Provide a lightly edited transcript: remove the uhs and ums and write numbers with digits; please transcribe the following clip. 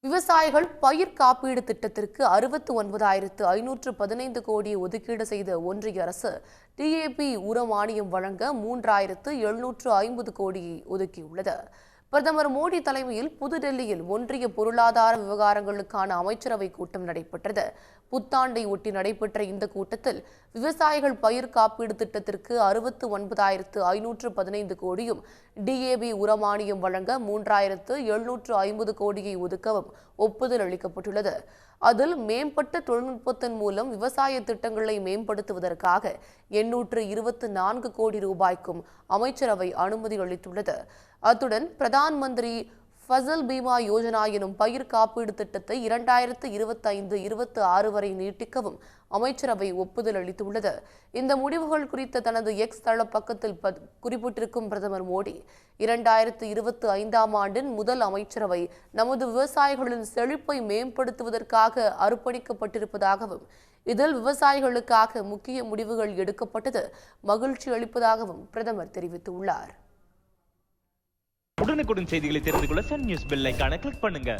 விவசாயிகள் பயிர் காப்பீடு திட்டத்திற்கு 69,515 கோடி ஒதுக்கீடு செய்த ஒன்றிய அரசு டிஏபி உர மானியம் வழங்க 3,750 கோடியை ஒதுக்கியுள்ளது. பிரதமர் மோடி தலைமையில் புதுடெல்லியில் ஒன்றிய பொருளாதார விவகாரங்களுக்கான அமைச்சரவை கூட்டம் நடைபெற்றது. புத்தாண்டை ஒட்டி நடைபெற்ற இந்த கூட்டத்தில் விவசாயிகள் பயிர் காப்பீடு திட்டத்திற்கு 69,515 கோடியும் டிஏபி உரமானியம் வழங்க 3,750 கோடியை ஒதுக்கவும் ஒப்புதல் அளிக்கப்பட்டுள்ளது. அதில் மேம்பட்ட தொழில்நுட்பத்தின் மூலம் விவசாய திட்டங்களை மேம்படுத்துவதற்காக 824 கோடி ரூபாய்க்கும் அமைச்சரவை அனுமதி அளித்துள்ளது. அத்துடன் பிரதான் மந்திரி ஃபசல் பீமா யோஜனா எனும் பயிர் காப்பீடு திட்டத்தை 2025-26 வரை நீட்டிக்கவும் அமைச்சரவை ஒப்புதல் அளித்துள்ளது. இந்த முடிவுகள் குறித்த தனது எக்ஸ் தள பக்கத்தில் குறிப்பிட்டிருக்கும் பிரதமர் மோடி, 2025ஆம் ஆண்டின் முதல் அமைச்சரவை நமது விவசாயிகளின் செழிப்பை மேம்படுத்துவதற்காக அர்ப்பணிக்கப்பட்டிருப்பதாகவும், இதில் விவசாயிகளுக்காக முக்கிய முடிவுகள் எடுக்கப்பட்டது மகிழ்ச்சி அளிப்பதாகவும் பிரதமர் தெரிவித்துள்ளார். உடனுக்குடன் செய்திகளை தெரிந்து கொள்ள சன் நியூஸ் பெல் ஐகானை கிளிக் பண்ணுங்க.